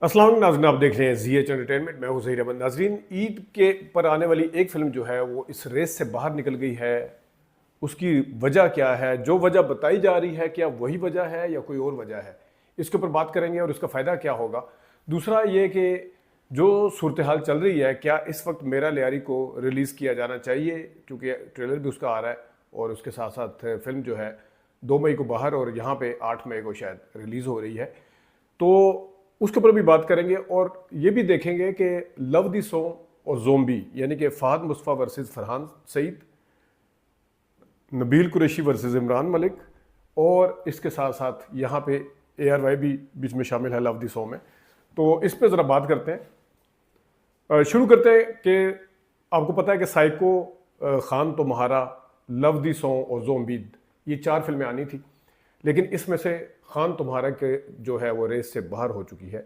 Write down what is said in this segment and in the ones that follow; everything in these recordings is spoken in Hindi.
अस्सलाम वालेकुम नाज़रीन, आप देख रहे हैं ज़ीएच एंटरटेनमेंट। मैं हूं ज़हीर अहमद। नाज़रीन, ईद के पर आने वाली एक फ़िल्म जो है वो इस रेस से बाहर निकल गई है। उसकी वजह क्या है? जो वजह बताई जा रही है, क्या वही वजह है या कोई और वजह है? इसके ऊपर बात करेंगे और इसका फ़ायदा क्या होगा। दूसरा ये कि जो सूरत हाल चल रही है, क्या इस वक्त मेरा लियारी को रिलीज़ किया जाना चाहिए, क्योंकि ट्रेलर भी उसका आ रहा है और उसके साथ साथ फिल्म जो है 2 मई को बाहर और यहाँ पे 8 मई को शायद रिलीज़ हो रही है। तो उसके ऊपर भी बात करेंगे और ये भी देखेंगे कि लव दी सॉन्ग और जोम्बी, यानी कि फहद मुस्तफ़ा वर्सेस फरहान सईद, नबील कुरैशी वर्सेस इमरान मलिक, और इसके साथ साथ यहाँ पे ARY भी बीच में शामिल है लव दी सॉन्ग में। तो इस पे ज़रा बात करते हैं। शुरू करते हैं कि आपको पता है कि साइको, खान तो महारा, लव दी सॉन्ग और जोम्बीद, ये 4 फिल्में आनी थी, लेकिन इसमें से खान तुम्हारा के जो है वो रेस से बाहर हो चुकी है।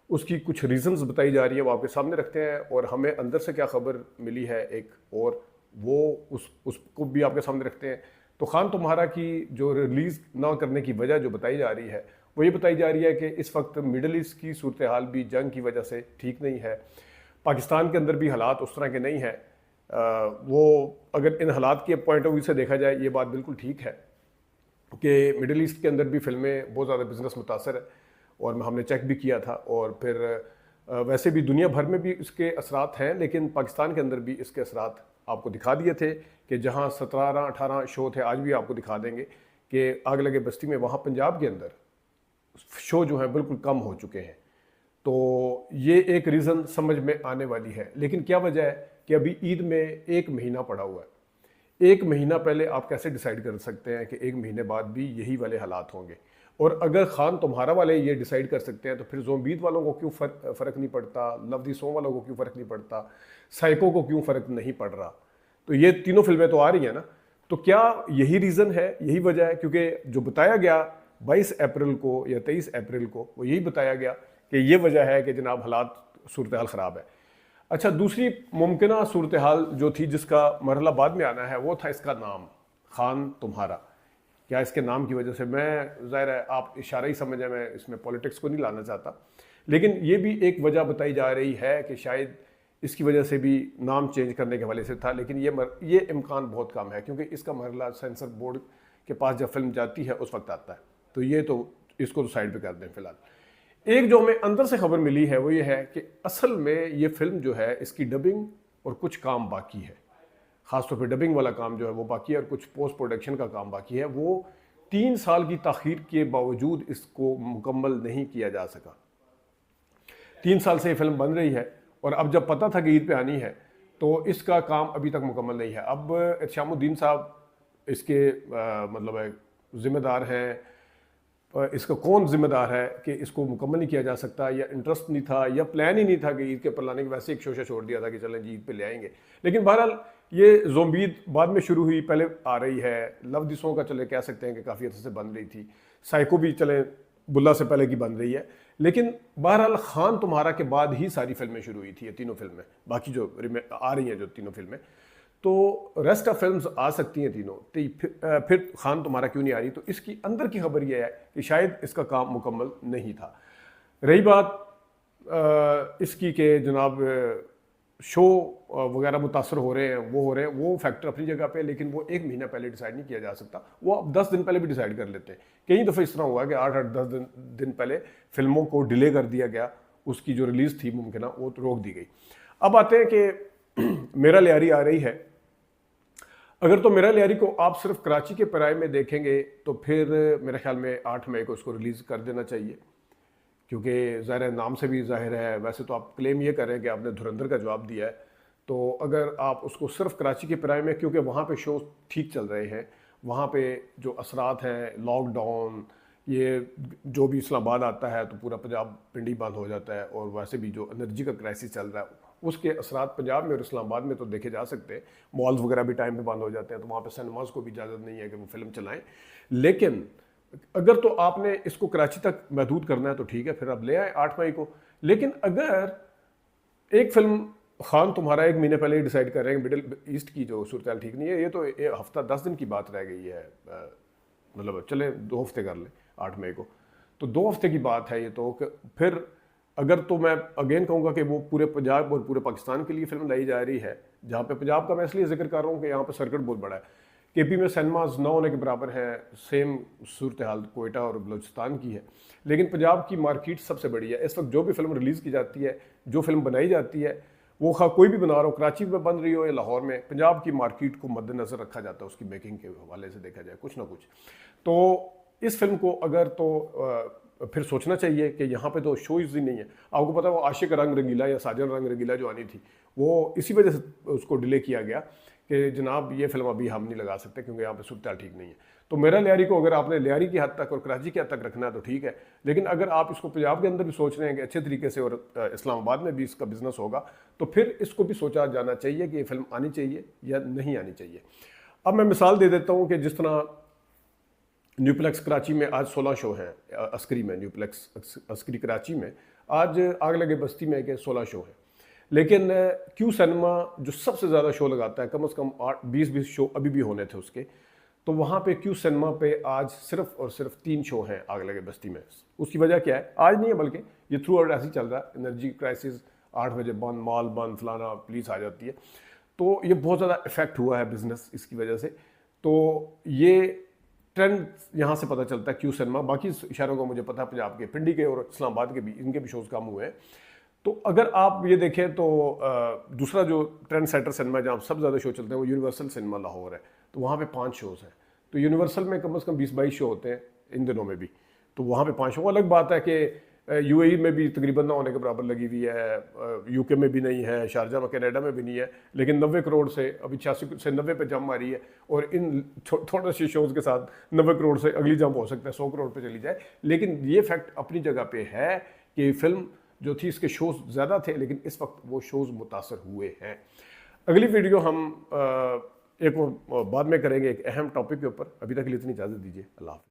उसकी कुछ रीजंस बताई जा रही है, वो आपके सामने रखते हैं और हमें अंदर से क्या खबर मिली है एक, और वो उसको भी आपके सामने रखते हैं। तो खान तुम्हारा की जो रिलीज़ ना करने की वजह जो बताई जा रही है, वो ये बताई जा रही है कि इस वक्त मिडल ईस्ट की सूरत हाल भी जंग की वजह से ठीक नहीं है। पाकिस्तान के अंदर भी हालात उस तरह के नहीं हैं। वो अगर इन हालात के पॉइंट ऑफ व्यू से देखा जाए, ये बात बिल्कुल ठीक है कि मिडिल ईस्ट के अंदर भी फिल्में बहुत ज़्यादा बिजनेस मुतासर है, और हमने चेक भी किया था। और फिर वैसे भी दुनिया भर में भी इसके असरात हैं, लेकिन पाकिस्तान के अंदर भी इसके असरात आपको दिखा दिए थे कि जहाँ 17-18 शो थे, आज भी आपको दिखा देंगे कि आग लगे बस्ती में, वहाँ पंजाब के अंदर शो जो है बिल्कुल कम हो चुके हैं। तो ये एक रीज़न समझ में आने वाली है। लेकिन क्या वजह है कि अभी ईद में 1 महीना पड़ा हुआ है। 1 महीना पहले आप कैसे डिसाइड कर सकते हैं कि 1 महीने बाद भी यही वाले हालात होंगे? और अगर खान तुम्हारा वाले ये डिसाइड कर सकते हैं, तो फिर जोम्बीद वालों को क्यों फ़र्क नहीं पड़ता? लव दी सॉन्ग वालों को क्यों फ़र्क नहीं पड़ता? साइको को क्यों फ़र्क नहीं पड़ रहा? तो ये तीनों फिल्में तो आ रही हैं ना। तो क्या यही रीज़न है, यही वजह है? क्योंकि जो बताया गया 22 अप्रैल को या 23 अप्रैल को, वो यही बताया गया कि ये वजह है कि जनाब हालात, सूरत हाल ख़राब है। अच्छा, दूसरी मुमकिन सूरत हाल जो थी, जिसका मरहला बाद में आना है, वो था इसका नाम, खान तुम्हारा। क्या इसके नाम की वजह से, मैं ज़ाहिर है आप इशारा ही समझ, मैं इसमें पॉलिटिक्स को नहीं लाना चाहता, लेकिन ये भी एक वजह बताई जा रही है कि शायद इसकी वजह से भी नाम चेंज करने के हवाले से था। लेकिन ये इम्कान बहुत कम है, क्योंकि इसका मरहला सेंसर बोर्ड के पास जब फिल्म जाती है उस वक्त आता है। तो ये तो इसको तो साइड पे कर दें फिलहाल। एक जो हमें अंदर से खबर मिली है वो ये है कि असल में ये फिल्म जो है, इसकी डबिंग और कुछ काम बाकी है। खासतौर पे डबिंग वाला काम जो है वो बाकी है, और कुछ पोस्ट प्रोडक्शन का काम बाकी है। वो 3 साल की ताखीर के बावजूद इसको मुकम्मल नहीं किया जा सका। 3 साल से ये फिल्म बन रही है, और अब जब पता था कि ईद पे आनी है, तो इसका काम अभी तक मुकम्मल नहीं है। अब इरशामुद्दीन साहब इसके मतलब है ज़िम्मेदार हैं। इसका कौन जिम्मेदार है कि इसको मुकम्मल नहीं किया जा सकता, या इंटरेस्ट नहीं था, या प्लान ही नहीं था कि ईद के ऊपर लाने की? वैसे एक शोशा छोड़ दिया था कि चलें जी ईद पे ले आएंगे। लेकिन बहरहाल ये जोम्बीद बाद में शुरू हुई, पहले आ रही है। लव दी सॉन्ग का चले कह सकते हैं कि काफ़ी अर्से से बन रही थी। साइको भी चले बुल्ला से पहले की बन रही है। लेकिन बहरहाल खान तुम्हारा के बाद ही सारी फिल्में शुरू हुई थी, ये तीनों फिल्में, बाकी जो आ रही हैं जो तीनों फिल्में। तो रेस्ट ऑफ फिल्म्स आ सकती हैं तीनों, तो फिर खान तुम्हारा क्यों नहीं आ रही? तो इसकी अंदर की खबर यह है कि शायद इसका काम मुकम्मल नहीं था। रही बात इसकी के जनाब शो वगैरह मुतासर हो रहे हैं, वो फैक्टर अपनी जगह पे, लेकिन वो 1 महीना पहले डिसाइड नहीं किया जा सकता। वो अब 10 दिन पहले भी डिसाइड कर लेते हैं। कई दफ़े इस तरह हुआ कि 8-8 10 दिन पहले फिल्मों को डिले कर दिया गया, उसकी जो रिलीज़ थी मुमकिन वो तो रोक दी गई। अब आते हैं कि मेरा लियारी आ रही है। अगर तो मेरा लियारी को आप सिर्फ कराची के पराए में देखेंगे, तो फिर मेरे ख्याल में 8 मई को इसको रिलीज़ कर देना चाहिए, क्योंकि ज़ाहिर है नाम से भी ज़ाहिर है। वैसे तो आप क्लेम ये करें कि आपने धुरंधर का जवाब दिया है, तो अगर आप उसको सिर्फ कराची के पराए में, क्योंकि वहाँ पे शो ठीक चल रहे हैं, वहाँ पे जो असरात हैं, लॉकडाउन, ये जो भी इस्लामाबाद आता है तो पूरा पंजाब पिंडी बंद हो जाता है, और वैसे भी जो एनर्जी का क्राइसिस चल रहा है, उसके असरात पंजाब में और इस्लामाबाद में तो देखे जा सकते हैं। मॉल्स वगैरह भी टाइम पे बंद हो जाते हैं, तो वहाँ पे सिनेमाज को भी इजाज़त नहीं है कि वो फिल्म चलाएं। लेकिन अगर तो आपने इसको कराची तक महदूद करना है तो ठीक है, फिर अब ले आए 8 मई को। लेकिन अगर एक फिल्म खान तुम्हारा 1 महीने पहले ही डिसाइड कर रहे हैं, मिडिल ईस्ट की जो सूरत ठीक नहीं है, ये तो हफ्ता 10 दिन की बात रह गई है। मतलब चले 2 हफ्ते कर लें 8 मई को, तो 2 हफ्ते की बात है ये तो। फिर अगर तो मैं अगेन कहूँगा कि वो पूरे पंजाब और पूरे पाकिस्तान के लिए फिल्म लाई जा रही है, जहाँ पे पंजाब का मैं इसलिए जिक्र कर रहा हूँ कि यहाँ पे सर्किट बहुत बड़ा है। केपी में सिनेमाज ना होने के बराबर है, सेम सूरत हाल कोयटा और बलूचिस्तान की है, लेकिन पंजाब की मार्केट सबसे बड़ी है। इस वक्त जो भी फिल्म रिलीज़ की जाती है, जो फिल्म बनाई जाती है, वो खा कोई भी बना रहा हो, कराची में बन रही हो या लाहौर में, पंजाब की मार्केट को मद्देनज़र रखा जाता है उसकी मेकिंग के हवाले से देखा जाए कुछ ना कुछ। तो इस फिल्म को अगर तो फिर सोचना चाहिए कि यहाँ पे तो शोज़ ही नहीं है। आपको पता है वो आशिक रंग रंगीला या साजन रंग रंगीला जो आनी थी, वो इसी वजह से उसको डिले किया गया कि जनाब ये फिल्म अभी हम नहीं लगा सकते क्योंकि यहाँ पे सूरत ठीक नहीं है। तो मेरा लियारी को अगर आपने लियारी की हद तक और कराची की हद तक रखना है तो ठीक है, लेकिन अगर आप इसको पंजाब के अंदर भी सोच रहे हैं कि अच्छे तरीके से और इस्लामाबाद में भी इसका बिजनेस होगा, तो फिर इसको भी सोचा जाना चाहिए कि ये फिल्म आनी चाहिए या नहीं आनी चाहिए। अब मैं मिसाल दे देता हूँ कि जिस तरह न्यूप्लेक्स कराची में आज 16 शो हैं, अस्करी में, न्यूप्लेक्स अस्करी कराची में आज आग लगे बस्ती में के 16 शो हैं, लेकिन क्यू सिनेमा जो सबसे ज़्यादा शो लगाता है, कम से कम 20-20 शो अभी भी होने थे उसके, तो वहाँ पे क्यू सिनेमा पे आज सिर्फ और सिर्फ 3 शो हैं आग लगे बस्ती में। उसकी वजह क्या है? आज नहीं है बल्कि ये थ्रू आउट ऐसे ही चल रहा है। एनर्जी क्राइसिस, 8 बजे बंद, मॉल बंद, फलाना, पुलिस आ जाती है, तो ये बहुत ज़्यादा इफेक्ट हुआ है बिजनेस इसकी वजह से। तो ये ट्रेंड यहाँ से पता चलता है क्यू सिनेमा। बाकी शहरों का मुझे पता है, पंजाब के, पिंडी के और इस्लामाबाद के भी, इनके भी शोज़ कम हुए हैं। तो अगर आप ये देखें तो दूसरा जो ट्रेंड सेटर सिनेमा जहाँ सबसे ज़्यादा शो चलते हैं वो यूनिवर्सल सिनेमा लाहौर है, तो वहाँ पे 5 शोज़ हैं। तो यूनिवर्सल में कम से कम 20-22 शो होते हैं इन दिनों में भी, तो वहाँ पे 5 शो। अलग बात है कि यूएई में भी तकरीबन ना होने के बराबर लगी हुई है, यूके में भी नहीं है, शारजा में, कनाडा में भी नहीं है, लेकिन 90 करोड़ से अभी 86 से 90 पे जंप मारी है, और इन थोड़े से शोज़ के साथ 90 करोड़ से अगली जंप हो सकता है 100 करोड़ पे चली जाए। लेकिन ये फैक्ट अपनी जगह पे है कि फिल्म जो थी इसके शोज़ ज़्यादा थे, लेकिन इस वक्त वो शोज़ मुतासर हुए हैं। अगली वीडियो हम एक बाद में करेंगे एक अहम टॉपिक के ऊपर। अभी तक के लिए इतनी इजाज़त दीजिए। अल्लाह हाफ़िज़।